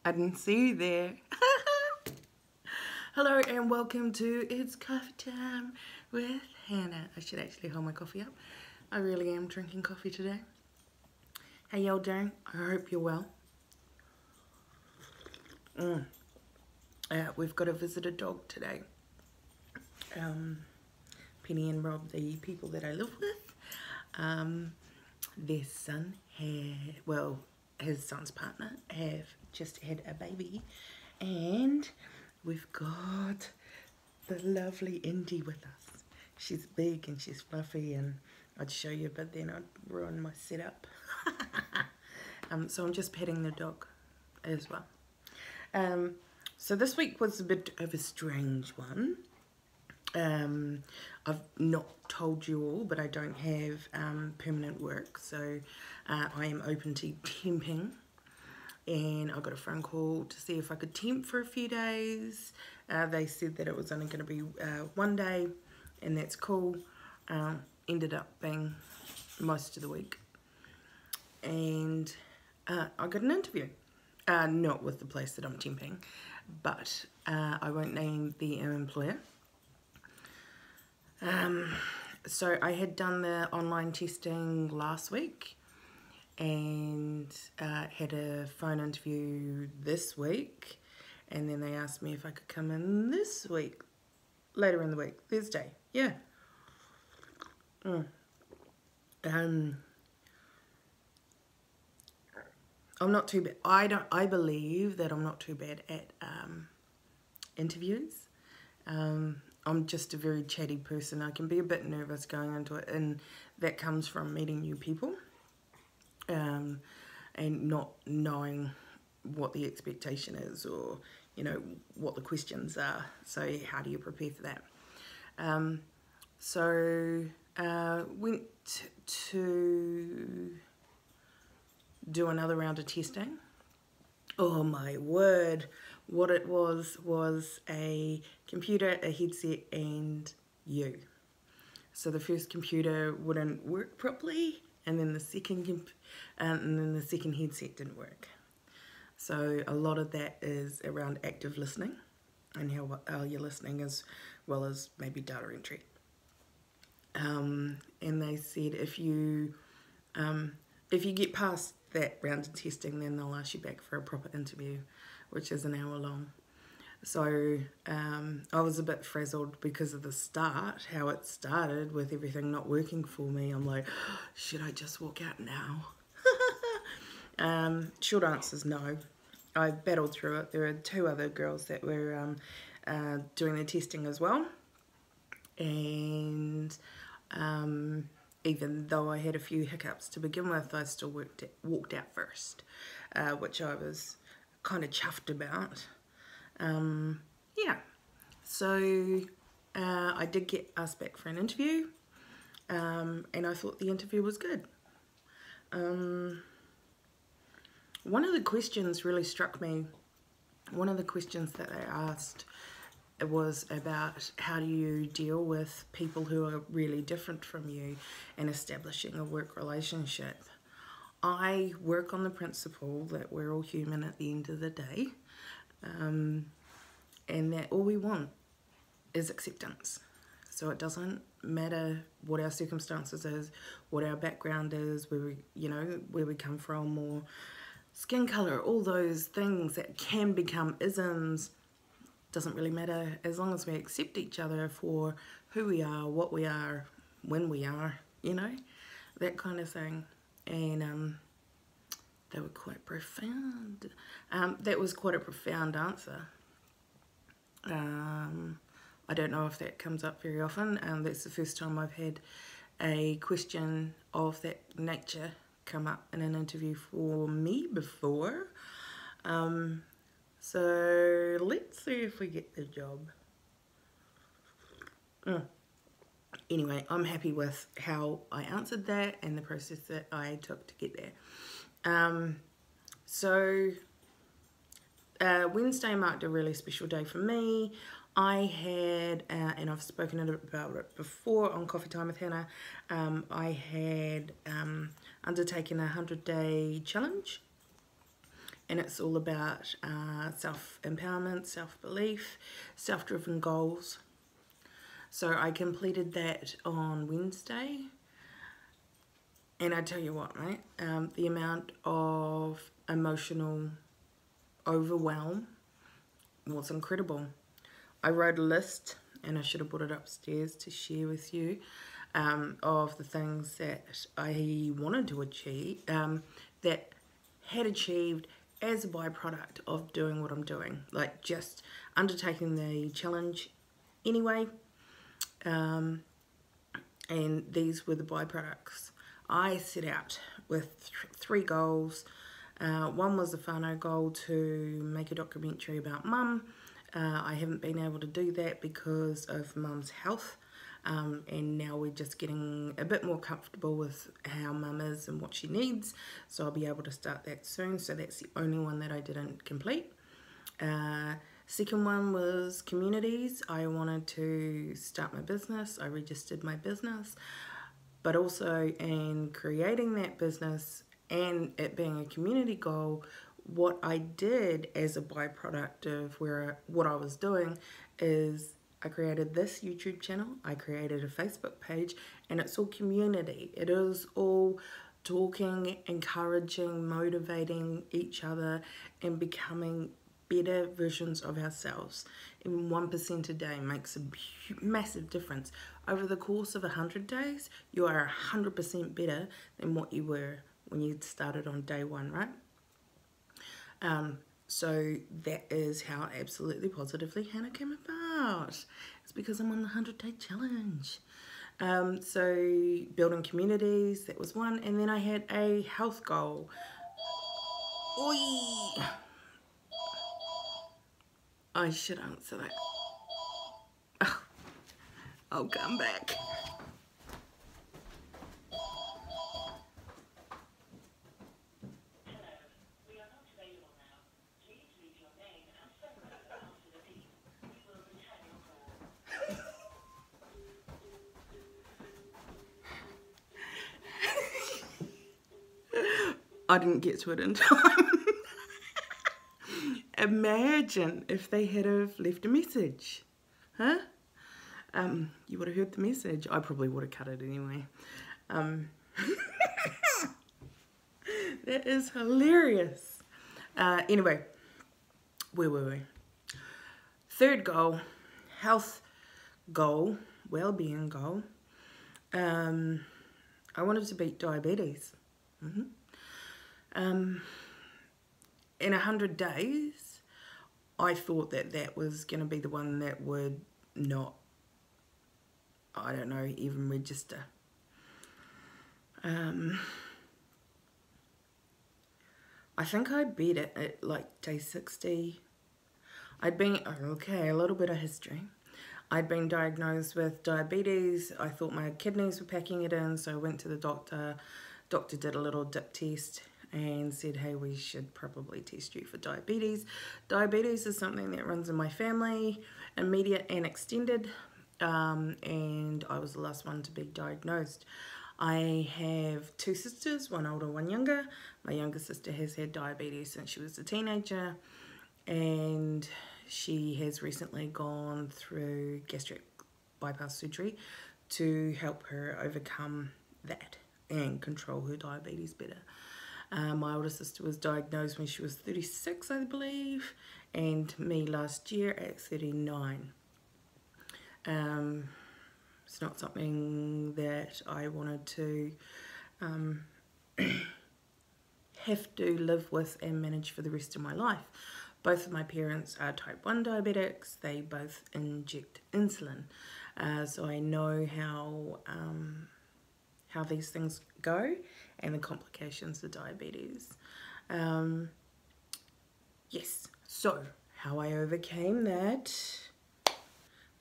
I didn't see you there. Hello and welcome to It's Coffee Time with Hannah. I should actually hold my coffee up. I really am drinking coffee today. How y'all doing? I hope you're well. We've got a visitor dog today. Penny and Rob, the people that I live with, their son his son's partner have just had a baby, and we've got the lovely Indy with us. She's big and she's fluffy, and I'd show you, but then I'd ruin my setup. So I'm just petting the dog as well. So this week was a bit of a strange one. I've not told you all, but I don't have permanent work, so I am open to temping, and I got a phone call to see if I could temp for a few days. They said that it was only going to be 1 day, and that's cool. Ended up being most of the week, and I got an interview. Not with the place that I'm temping, but I won't name the employer. So I had done the online testing last week, and had a phone interview this week, and then they asked me if I could come in this week, later in the week, Thursday. Yeah. I'm not too bad. I believe that I'm not too bad at interviews. I'm just a very chatty person. I can be a bit nervous going into it, and that comes from meeting new people, and not knowing what the expectation is, or what the questions are. So how do you prepare for that? Went to do another round of testing. Oh my word, what it was a computer, a headset, and you. So the first computer wouldn't work properly, and then the second headset didn't work. So a lot of that is around active listening, and how you're listening, as well as maybe data entry. And they said if you get past that round of testing, then they'll ask you back for a proper interview, which is an hour long. So I was a bit frazzled because of the start, how it started with everything not working for me. I'm like, should I just walk out now? Short answer is no. I battled through it. There are 2 other girls that were doing the testing as well, and even though I had a few hiccups to begin with, I still walked out first, which I was kind of chuffed about. Yeah, so I did get asked back for an interview, and I thought the interview was good. One of the questions really struck me. One of the questions that they asked was about how do you deal with people who are really different from you and establishing a work relationship. I work on the principle that we're all human at the end of the day, and that all we want is acceptance. So it doesn't matter what our circumstances is, what our background is, where we come from, or skin color, all those things that can become isms. Doesn't really matter, as long as we accept each other for who we are, what we are, when we are, that kind of thing. And they were quite profound. That was quite a profound answer. I don't know if that comes up very often. That's the first time I've had a question of that nature come up in an interview for me before. So let's see if we get the job. Anyway, I'm happy with how I answered that and the process that I took to get there. Wednesday marked a really special day for me. I had, and I've spoken about it before on Coffee Time with Hannah, I had undertaken a 100-day challenge. and it's all about self-empowerment, self-belief, self-driven goals. So I completed that on Wednesday, and I tell you what, mate, the amount of emotional overwhelm was incredible. I wrote a list, and I should have put it upstairs to share with you, of the things that I wanted to achieve, that had achieved as a byproduct of doing what I'm doing, like just undertaking the challenge anyway. And these were the byproducts. I set out with three goals. One was the whānau goal to make a documentary about Mum. I haven't been able to do that because of Mum's health, and now we're just getting a bit more comfortable with how Mum is and what she needs, so I'll be able to start that soon. So that's the only one that I didn't complete. Second one was communities. I wanted to start my business. I registered my business, but also in creating that business and it being a community goal, what I did as a byproduct of what I was doing is I created this YouTube channel, I created a Facebook page, and it's all community. It is all talking, encouraging, motivating each other, and becoming better versions of ourselves. And 1% a day makes a massive difference. Over the course of 100 days, you are 100% better than what you were when you started on day one, right? So that is how Absolutely Positively Hannah came about. It's because I'm on the 100-day challenge. So building communities, that was one. And then I had a health goal. Oi! I should answer that. Oh, I'll come back. I didn't get to it in time. Imagine if they had have left a message, huh? You would have heard the message. I probably would have cut it anyway. That is hilarious. Anyway, where were we? Third goal, health goal, well-being goal. I wanted to beat diabetes. In 100 days, I thought that that was going to be the one that would not, I don't know, even register. I think I beat it at like day 60. I'd been, okay, a little bit of history. I'd been diagnosed with diabetes. I thought my kidneys were packing it in, so I went to the doctor. Doctor did a little dip test and said, hey, we should probably test you for diabetes. Diabetes is something that runs in my family, immediate and extended, and I was the last one to be diagnosed. I have two sisters, one older, one younger. My younger sister has had diabetes since she was a teenager, and she has recently gone through gastric bypass surgery to help her overcome that and control her diabetes better. My older sister was diagnosed when she was 36, I believe, and me last year at 39. It's not something that I wanted to have to live with and manage for the rest of my life. Both of my parents are type 1 diabetics. They both inject insulin. So I know how these things go and the complications of diabetes. Yes, so how I overcame that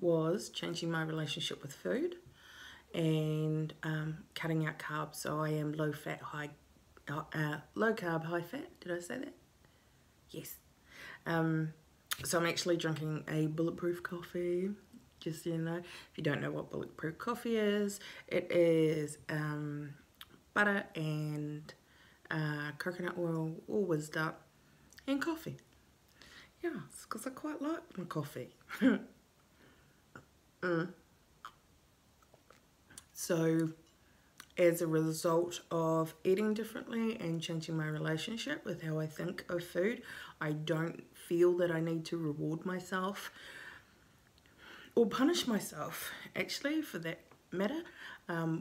was changing my relationship with food and cutting out carbs. So I am low carb, high fat. Did I say that? Yes. So I'm actually drinking a Bulletproof coffee. Just so you know, if you don't know what Bulletproof coffee is, it is butter and coconut oil all whizzed up, and coffee. Yeah, it's because I quite like my coffee. So as a result of eating differently and changing my relationship with how I think of food, I don't feel that I need to reward myself or punish myself, actually, for that matter,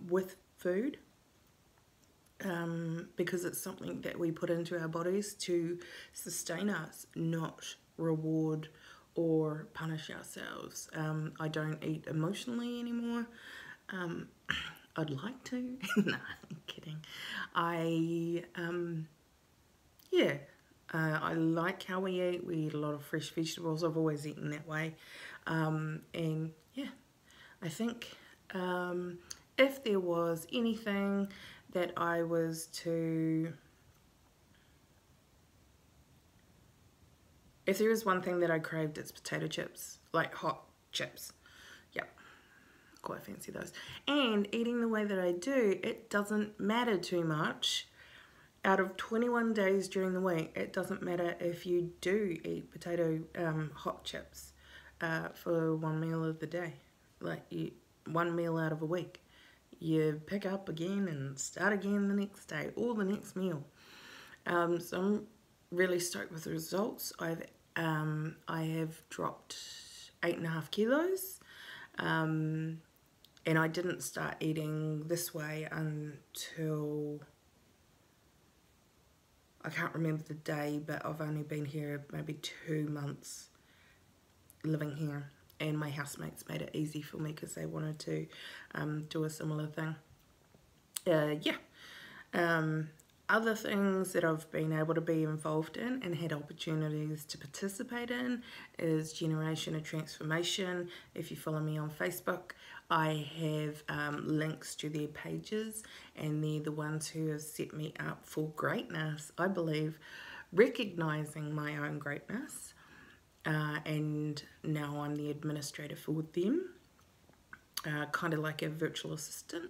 with food, because it's something that we put into our bodies to sustain us, not reward or punish ourselves. I don't eat emotionally anymore. I'd like to. No, I'm kidding. Yeah, I like how we eat. We eat a lot of fresh vegetables. I've always eaten that way. And yeah, I think if there was anything that I was to... If there is one thing that I craved, it's potato chips, like hot chips. Yep, quite fancy those. And eating the way that I do, it doesn't matter too much. Out of 21 days during the week, it doesn't matter if you do eat potato hot chips for one meal of the day. Like one meal out of a week. You pick up again and start again the next day or the next meal. So I'm really stoked with the results. I have dropped 8.5 kilos, and I didn't start eating this way until, I can't remember the day, but I've only been here maybe 2 months living here, and my housemates made it easy for me because they wanted to do a similar thing. Other things that I've been able to be involved in and had opportunities to participate in is Generation of Transformation. If you follow me on Facebook, I have links to their pages, and they're the ones who have set me up for greatness. I believe recognizing my own greatness, and now I'm the administrator for them, kind of like a virtual assistant.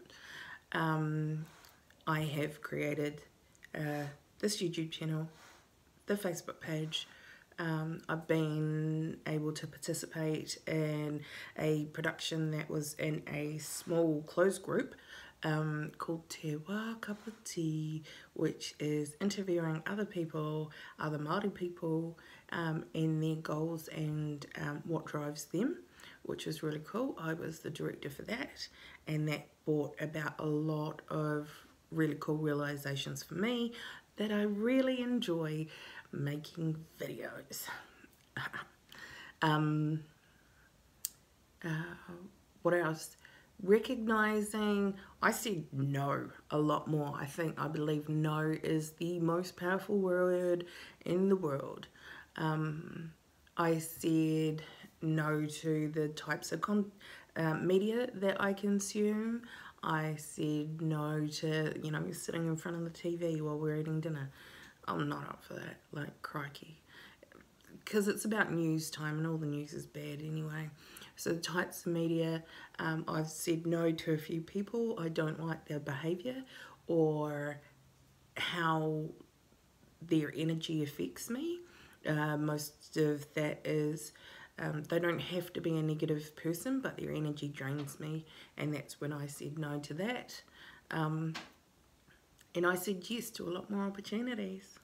I have created this YouTube channel, the Facebook page. I've been able to participate in a production that was in a small closed group called Te Wā Kapa Tea, which is interviewing other people, other Māori people, in their goals and what drives them, which was really cool. I was the director for that, and that brought about a lot of really cool realizations for me that I really enjoy making videos. What else? Recognizing, I said no a lot more. I believe no is the most powerful word in the world. I said no to the types of media that I consume. I said no to, sitting in front of the TV while we're eating dinner. I'm not up for that, like, crikey. Because it's about news time and all the news is bad anyway. So the types of media, I've said no to a few people. I don't like their behaviour or how their energy affects me. Most of that is... they don't have to be a negative person, but their energy drains me, and that's when I said no to that. And I said yes to a lot more opportunities.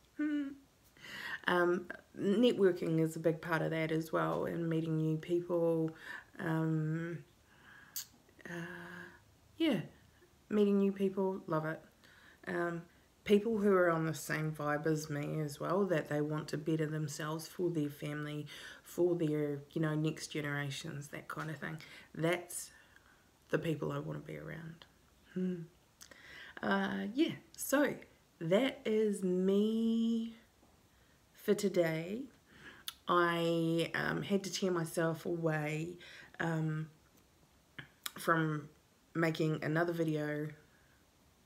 Networking is a big part of that as well, and meeting new people. Yeah, meeting new people, love it. People who are on the same vibe as me as well, that they want to better themselves for their family, for their, next generations, that kind of thing. That's the people I want to be around. Yeah, so that is me for today. I had to tear myself away from making another video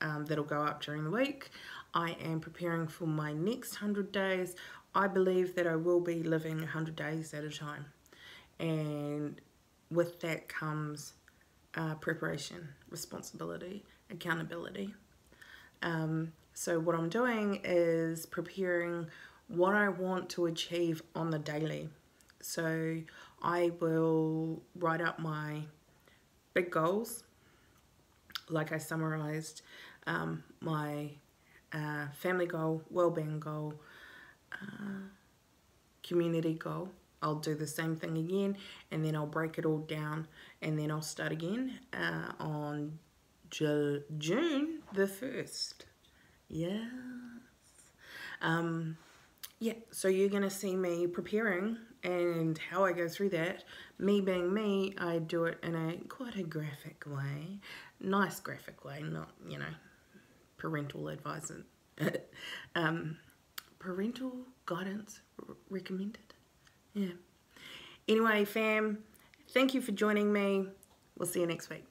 that'll go up during the week. I am preparing for my next 100 days. I believe that I will be living 100 days at a time, and with that comes preparation, responsibility, accountability. So what I'm doing is preparing what I want to achieve on the daily. So I will write out my big goals, like I summarized, my family goal, well-being goal, community goal. I'll do the same thing again, and then I'll break it all down, and then I'll start again on June the 1st. Yes. Yeah, so you're going to see me preparing and how I go through that. Me being me, I do it in a quite a graphic way. Nice graphic way, not, parental advice. Parental guidance recommended. Yeah. Anyway, fam, thank you for joining me. We'll see you next week.